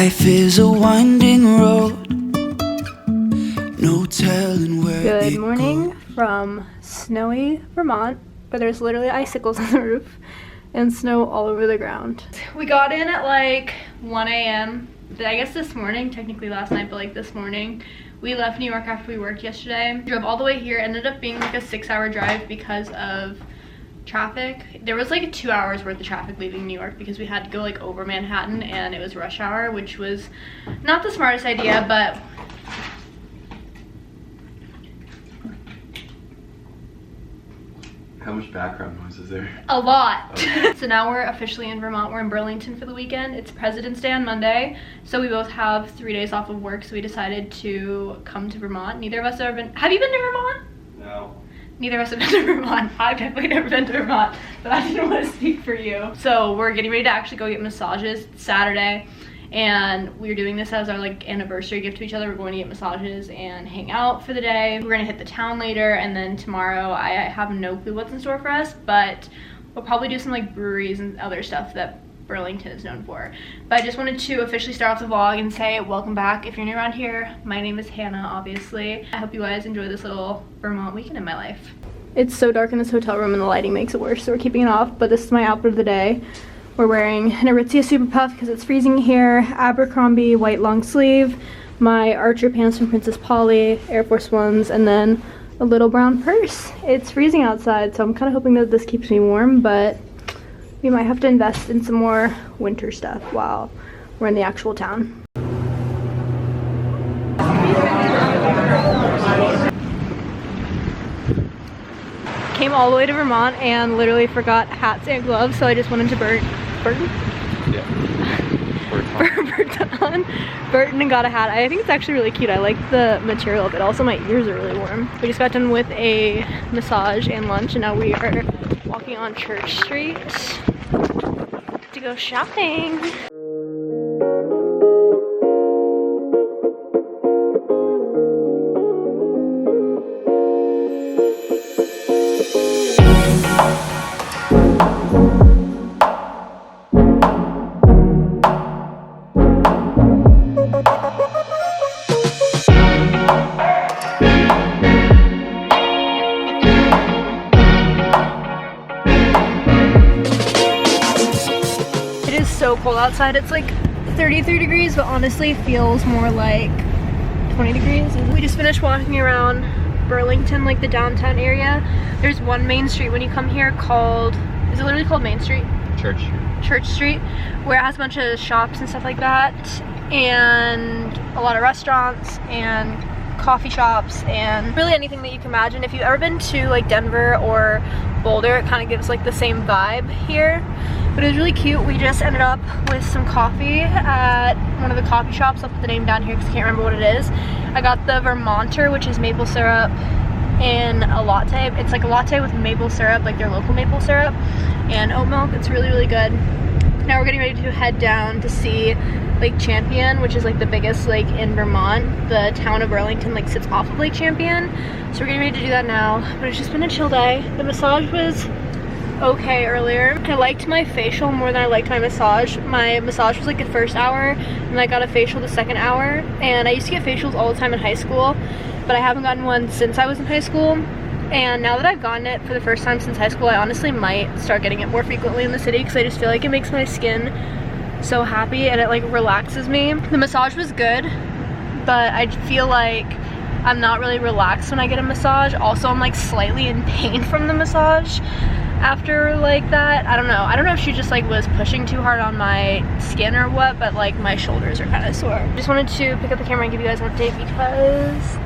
Life is a winding road, no telling where. Good morning from snowy Vermont, where there's literally icicles on the roof and snow all over the ground. We got in at like 1 a.m. I guess this morning, technically last night, but like this morning. We left New York after we worked yesterday. Drove all the way here, ended up being like a 6-hour drive because of traffic. There was like 2 hours worth of traffic leaving New York because we had to go like over Manhattan and it was rush hour, which was not the smartest idea, but how much background noise is there? a lot. Okay. So now we're officially in Vermont. We're in Burlington for the weekend. It's President's Day on Monday, so we both have 3 days off of work, so we decided to come to Vermont. Neither of us have ever been. Have you been to Vermont? No. Neither of us have been to Vermont. I've definitely never been to Vermont, but I didn't want to speak for you. So we're getting ready to actually go get massages. It's Saturday, and we're doing this as our like anniversary gift to each other. We're going to get massages and hang out for the day. We're gonna hit the town later, and then tomorrow I have no clue what's in store for us, but we'll probably do some like breweries and other stuff that Burlington is known for. But I just wanted to officially start off the vlog and say welcome back. If you're new around here, my name is Hannah, obviously. I hope you guys enjoy this little Vermont weekend in my life. It's so dark in this hotel room and the lighting makes it worse, so we're keeping it off, but this is my outfit of the day. We're wearing an Aritzia Super Puff because it's freezing here, Abercrombie white long sleeve, my Archer pants from Princess Polly, Air Force Ones, and then a little brown purse. It's freezing outside, so I'm kind of hoping that this keeps me warm, but we might have to invest in some more winter stuff while we're in the actual town. Came all the way to Vermont and literally forgot hats and gloves, so I just went into Burton and got a hat. I think it's actually really cute. I like the material of it. Also, my ears are really warm. We just got done with a massage and lunch, and now we are walking on Church Street to go shopping. So cold outside. It's like 33 degrees, but honestly feels more like 20 degrees. We just finished walking around Burlington, like the downtown area. There's one main street when you come here called, is it literally called Main Street? Church Street. Church Street, where it has a bunch of shops and stuff like that, and a lot of restaurants and coffee shops and really anything that you can imagine. If you've ever been to like Denver or Boulder, it kind of gives like the same vibe here. But it was really cute. We just ended up with some coffee at one of the coffee shops. I'll put the name down here because I can't remember what it is. I got the Vermonter, which is maple syrup in a latte. It's like a latte with maple syrup, like their local maple syrup, and oat milk. It's really, really good. Now we're getting ready to head down to see Lake Champion, which is like the biggest lake in Vermont. The town of Burlington like sits off of Lake Champion. So we're getting ready to do that now. But it's just been a chill day. The massage was okay earlier. I liked my facial more than I liked my massage. My massage was like the first hour, and I got a facial the second hour. And I used to get facials all the time in high school, but I haven't gotten one since I was in high school. And now that I've gotten it for the first time since high school, I honestly might start getting it more frequently in the city because I just feel like it makes my skin so happy and it like relaxes me. The massage was good, but I feel like I'm not really relaxed when I get a massage. Also, I'm like slightly in pain from the massage after like that. I don't know if she just like was pushing too hard on my skin or what, but like my shoulders are kind of sore. Just wanted to pick up the camera and give you guys an update because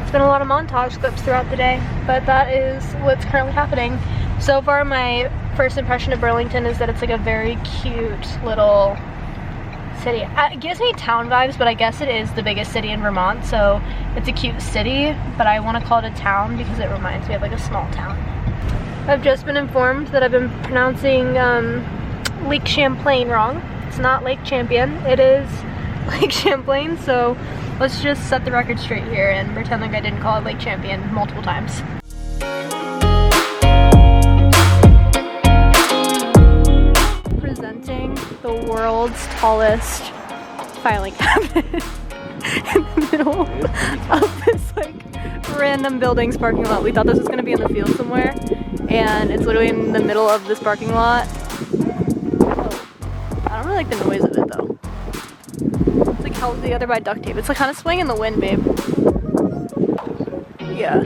it's been a lot of montage clips throughout the day, but that is what's currently happening. So far, my first impression of Burlington is that it's like a very cute little city. It gives me town vibes, but I guess it is the biggest city in Vermont, so it's a cute city, but I want to call it a town because it reminds me of like a small town. I've just been informed that I've been pronouncing Lake Champlain wrong. It's not Lake Champion, it is Lake Champlain, so let's just set the record straight here and pretend like I didn't call it Lake Champion multiple times. Presenting the world's tallest filing cabinet in the middle of this like random building's parking lot. We thought this was gonna be in the field somewhere, and it's literally in the middle of this parking lot. I don't really like the noise of it though. It's like held together by duct tape. It's like kind of swaying in the wind, babe. Yeah.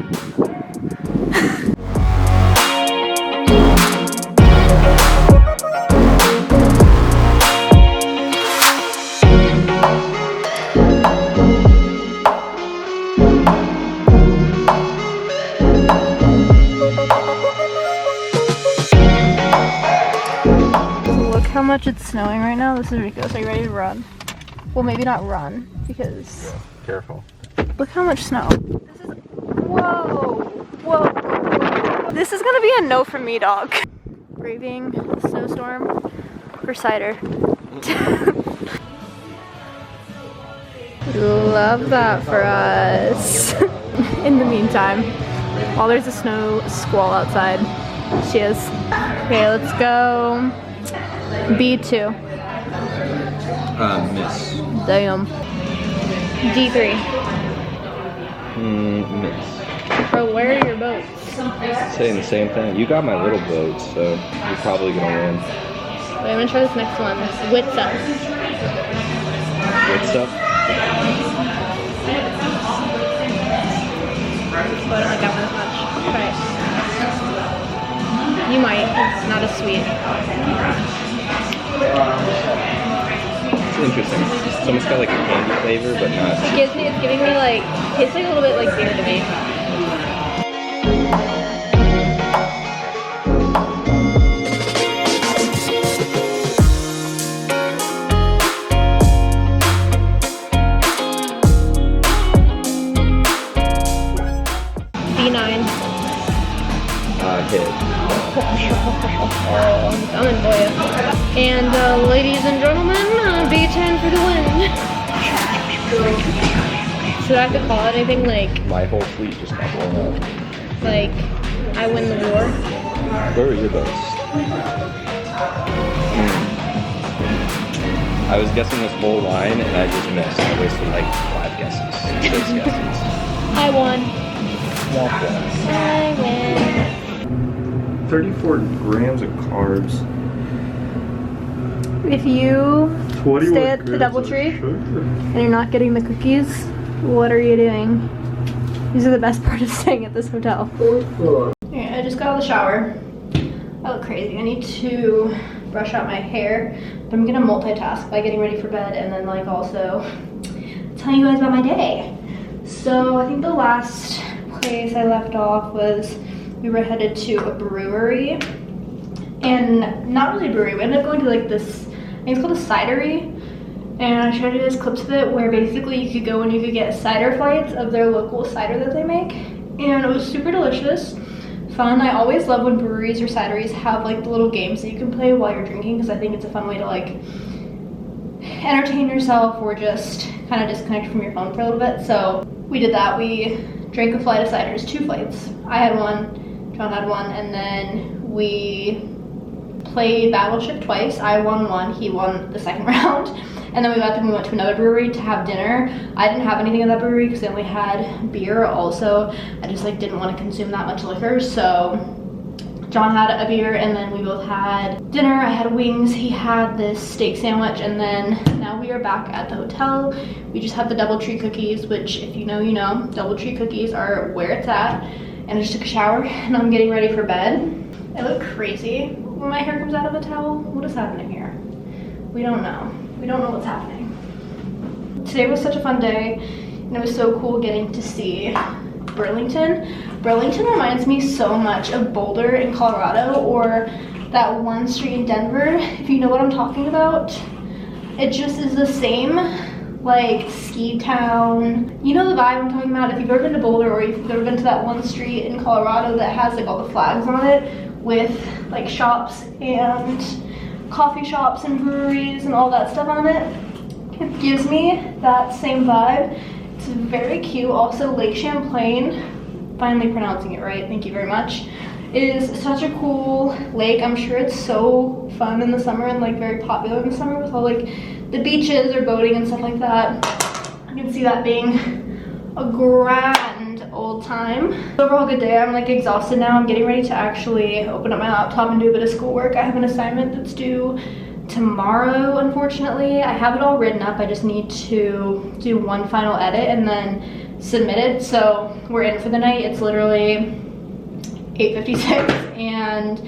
How much it's snowing right now. This is ridiculous. Are you ready to run? Well, maybe not run because Careful. look how much snow. This is whoa. This is gonna be a no from me, dog. Braving the snowstorm for cider. Love that for us. In the meantime, while there's a snow squall outside, she is. Okay, let's go. B2. Miss. Damn. D3. Miss. Bro, where are your boats? Saying the same thing. You got my little boat, so you're probably gonna win. Wait, I'm gonna try this next one. Wits up. What's up? Oh, I don't like that one as much. Try it. You might. It's not as sweet. It's interesting. It's almost got like a candy flavor, but not. It's giving me like, tastes like a little bit like beer to me. B9. Hit. Oh, I'm in Boya. And ladies and gentlemen, B10 for the win. Should I have to call it anything like, My whole fleet just got blown up. like, I win the war? Where were your boats? I was guessing this whole line and I just missed. I wasted like 5 guesses. 6 guesses. I won. Womp womp. I win. 34 grams of carbs. If you 21 stay at the grams of DoubleTree sugar. and you're not getting the cookies, what are you doing? These are the best part of staying at this hotel. Okay, I just got out of the shower. I look crazy. I need to brush out my hair, but I'm gonna multitask by getting ready for bed and then like also tell you guys about my day. So I think the last place I left off was we were headed to a brewery, and not really a brewery, we ended up going to like this, I think it's called a Cidery, and I showed you guys clips of it where basically you could go and you could get cider flights of their local cider that they make, and it was super delicious, fun. I always love when breweries or cideries have like the little games that you can play while you're drinking, because I think it's a fun way to like entertain yourself or just kind of disconnect from your phone for a little bit. So we did that. We drank a flight of ciders, 2 flights. I had one, John had one, and then we played Battleship twice. I won one, he won the second round. And then we left and we went to another brewery to have dinner. I didn't have anything at that brewery because they only had beer. Also, I just like didn't want to consume that much liquor. So John had a beer and then we both had dinner. I had wings, he had this steak sandwich, and then now we are back at the hotel. We just have the DoubleTree cookies, which if you know, you know. DoubleTree cookies are where it's at. And I just took a shower and I'm getting ready for bed. I look crazy when my hair comes out of a towel. What is happening here? We don't know. We don't know what's happening. Today was such a fun day and it was so cool getting to see Burlington. Burlington reminds me so much of Boulder in Colorado, or that one street in Denver, if you know what I'm talking about. It just is the same, like ski town. You know the vibe I'm talking about. If you've ever been to Boulder, or if you've ever been to that one street in Colorado that has like all the flags on it with like shops and coffee shops and breweries and all that stuff on it. It gives me that same vibe. It's very cute. Also, Lake Champlain, finally pronouncing it right, thank you very much, is such a cool lake. I'm sure it's so fun in the summer and like very popular in the summer with all like the beaches or boating and stuff like that. I can see that being a grand old time. Overall good day. I'm like exhausted now. I'm getting ready to actually open up my laptop and do a bit of schoolwork. I have an assignment that's due tomorrow, unfortunately. I have it all written up. I just need to do one final edit and then submit it. So we're in for the night. It's literally 8:56 and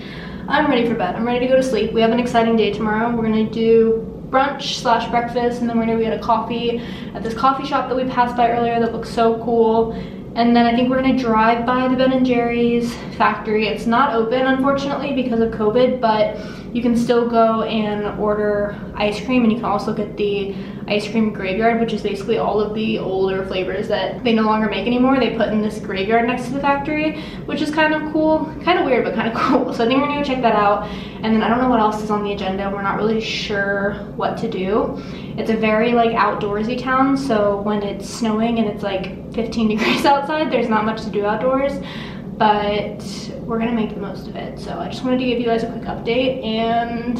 I'm ready for bed. I'm ready to go to sleep. We have an exciting day tomorrow. We're gonna do brunch / breakfast, and then we're gonna get a coffee at this coffee shop that we passed by earlier that looks so cool. And then I think we're gonna drive by the Ben & Jerry's factory. It's not open, unfortunately, because of COVID, but you can still go and order ice cream, and you can also get the ice cream graveyard, which is basically all of the older flavors that they no longer make anymore. They put in this graveyard next to the factory, which is kind of cool, kind of weird, but kind of cool. So I think we're gonna go check that out. And then I don't know what else is on the agenda. We're not really sure what to do. It's a very like outdoorsy town, so when it's snowing and it's like 15 degrees outside, there's not much to do outdoors, but we're gonna make the most of it. So I just wanted to give you guys a quick update and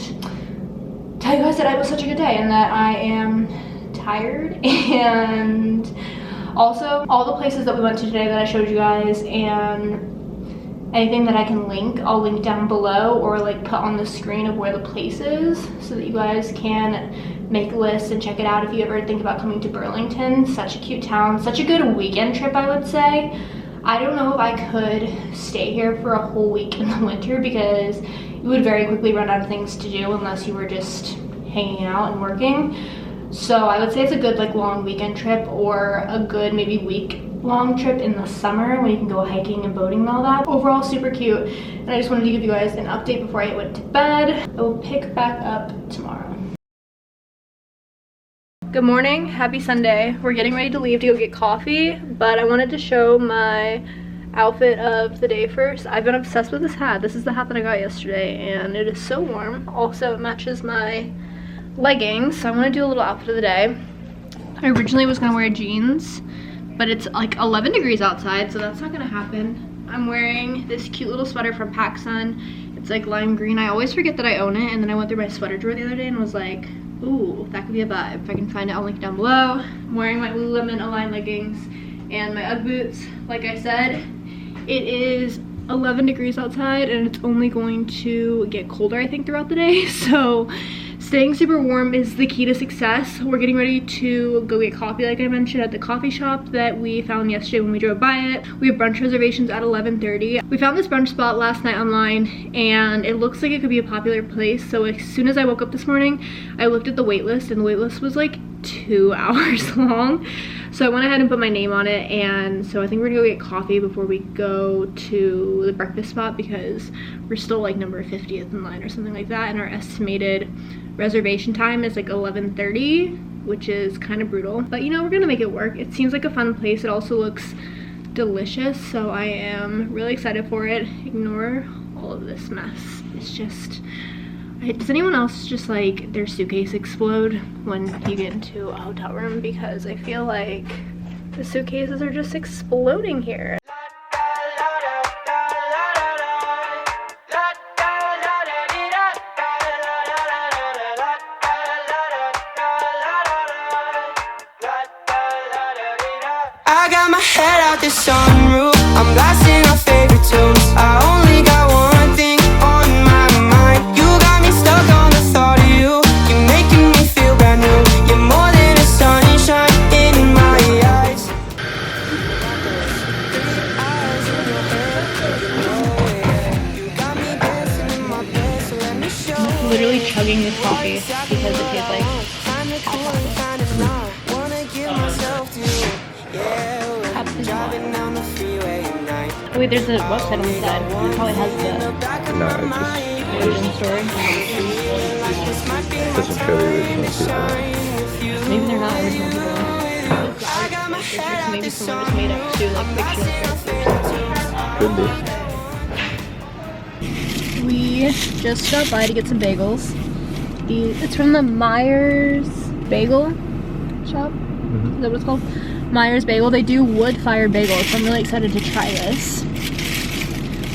tell you guys that it was such a good day and that I am tired. And also all the places that we went to today that I showed you guys and anything that I can link, I'll link down below or like put on the screen of where the place is so that you guys can make lists and check it out if you ever think about coming to Burlington. Such a cute town, such a good weekend trip, I would say. I don't know if I could stay here for a whole week in the winter because you would very quickly run out of things to do unless you were just hanging out and working. So I would say it's a good like long weekend trip or a good maybe week-long trip in the summer when you can go hiking and boating and all that. Overall, super cute. And I just wanted to give you guys an update before I went to bed. I will pick back up tomorrow. Good morning, happy Sunday. We're getting ready to leave to go get coffee, but I wanted to show my outfit of the day first. I've been obsessed with this hat. This is the hat that I got yesterday and it is so warm. Also, it matches my leggings, so I want to do a little outfit of the day. I originally was gonna wear jeans, but it's like 11 degrees outside, so that's not gonna happen. I'm wearing this cute little sweater from PacSun. It's like lime green. I always forget that I own it, and then I went through my sweater drawer the other day and was like, ooh, that could be a vibe. If I can find it, I'll link down below. I'm wearing my Lululemon Align leggings and my Ugg boots. Like I said, it is 11 degrees outside and it's only going to get colder, I think, throughout the day. So staying super warm is the key to success. We're getting ready to go get coffee, like I mentioned, at the coffee shop that we found yesterday when we drove by it. We have brunch reservations at 11:30. We found this brunch spot last night online and it looks like it could be a popular place. So as soon as I woke up this morning, I looked at the wait list and the wait list was like 2 hours long. So I went ahead and put my name on it, and so I think we're gonna go get coffee before we go to the breakfast spot because we're still like number 50th in line or something like that, and our estimated reservation time is like 11:30, which is kind of brutal, but you know, we're gonna make it work. It seems like a fun place. It also looks delicious, so I am really excited for it. Ignore all of this mess. It's just, does anyone else just like their suitcase explode when you get into a hotel room? Because I feel like the suitcases are just exploding here. I got my head out the sunroof, I'm blasting our favorite tunes. I only got one thing on my mind. You got me stuck on the thought of you. You're making me feel brand new. You're more than a sunshine in my eyes. I'm literally chugging this coffee because it tastes like wait, there's a website on the side. It probably has the No, it origin story. doesn't show the original people. Maybe they're not original people. Maybe someone just made up to like fictional characters. Could be. We just stopped by to get some bagels. It's from the Myers Bagel shop. Is that what it's called? Myers Bagel. They do wood-fired bagels, so I'm really excited to try this.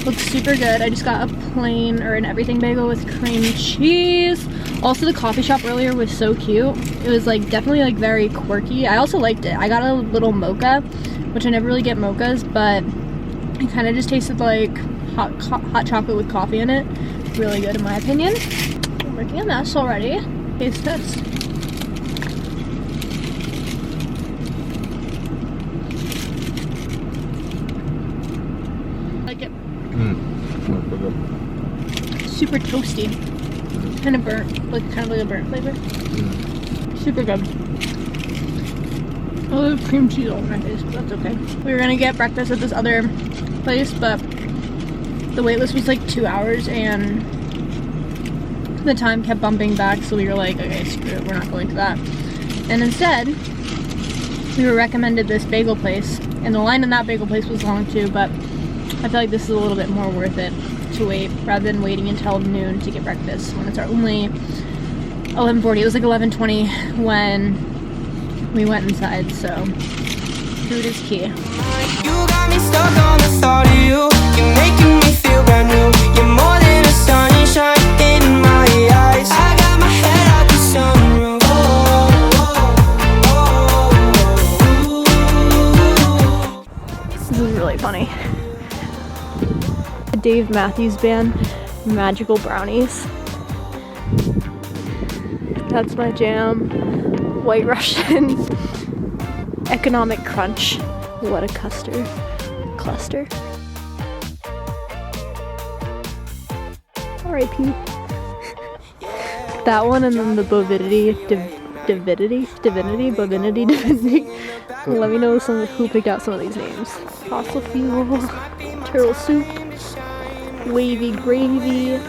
Looks super good. I just got a plain or an everything bagel with cream cheese. Also, the coffee shop earlier was so cute. It was like definitely like very quirky. I also liked it. I got a little mocha, which I never really get mochas, but it kind of just tasted like hot chocolate with coffee in it. Really good in my opinion. I'm making a mess already. Taste test. Like it. Super toasty. Kind of burnt, like kind of like a burnt flavor. Super good. A little cream cheese all over my face, but that's okay. We were gonna get breakfast at this other place, but the wait list was like 2 hours and the time kept bumping back, so we were like, okay, screw it, we're not going to that. And instead, we were recommended this bagel place, and the line in that bagel place was long too, but I feel like this is a little bit more worth it to wait rather than waiting until noon to get breakfast when it's only 11:40. It was like 11:20 when we went inside, so food is key. You got me stuck on the thought of you. You're making me feel brand new. You're more than a sunshine in my eyes. I got my head out the sunroof. This is really funny. The Dave Matthews Band, Magical Brownies. That's my jam. White Russian. Economic Crunch. What a cluster. R.I.P. That one, and then the Bovidity, Divinity. Let me know who picked out some of these names. Fossil Fuel, Turtle Soup, Wavy Gravy,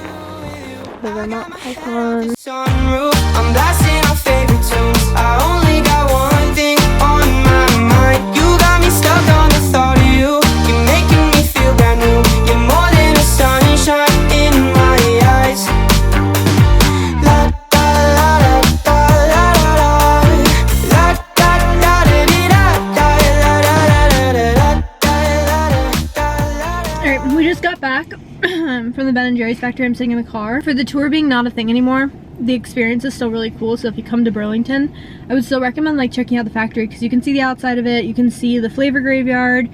the Vermont Python. Sunroof, I'm blasting our favorite tunes. I only got one thing on my mind. You got me stuck on the thought of you. You're making me feel brand new. You're more than a sunshine in my eyes. La da la da da la da la da da da da. Alright, we just got back from the Ben & Jerry's factory. I'm sitting in the car. For the tour being not a thing anymore, the experience is still really cool, so if you come to Burlington, I would still recommend like checking out the factory because you can see the outside of it, you can see the flavor graveyard,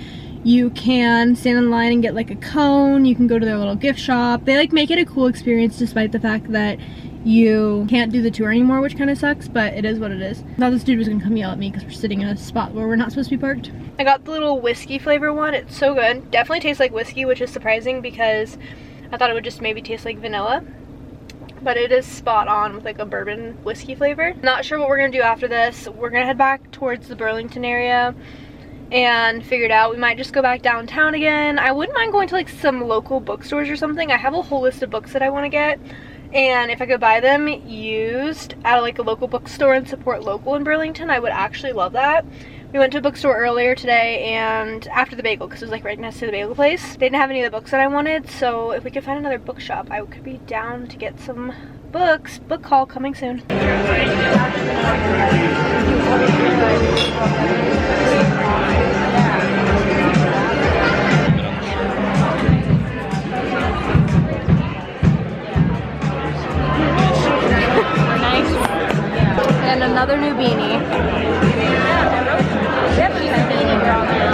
you can stand in line and get like a cone, you can go to their little gift shop. They like make it a cool experience despite the fact that you can't do the tour anymore, which kind of sucks, but it is what it is. Thought this dude was gonna come yell at me because we're sitting in a spot where we're not supposed to be parked. I got the little whiskey flavor one. It's so good. Definitely tastes like whiskey, which is surprising because I thought it would just maybe taste like vanilla. But it is spot on with like a bourbon whiskey flavor. Not sure what we're gonna do after this. We're gonna head back towards the Burlington area and figure it out. We might just go back downtown again. I wouldn't mind going to like some local bookstores or something. I have a whole list of books that I want to get, and if I could buy them used at like a local bookstore and support local in Burlington, I would actually love that. We went to a bookstore earlier today and after the bagel, because it was like right next to the bagel place. They didn't have any of the books that I wanted, so if we could find another bookshop, I could be down to get some books. Book haul coming soon. And another new beanie. Yep, she's a beanie girl now.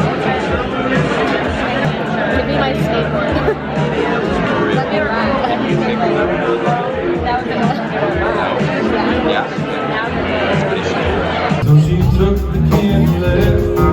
Could be my skateboard. Let me ride. That would be awesome. Yeah. So she took the key and left.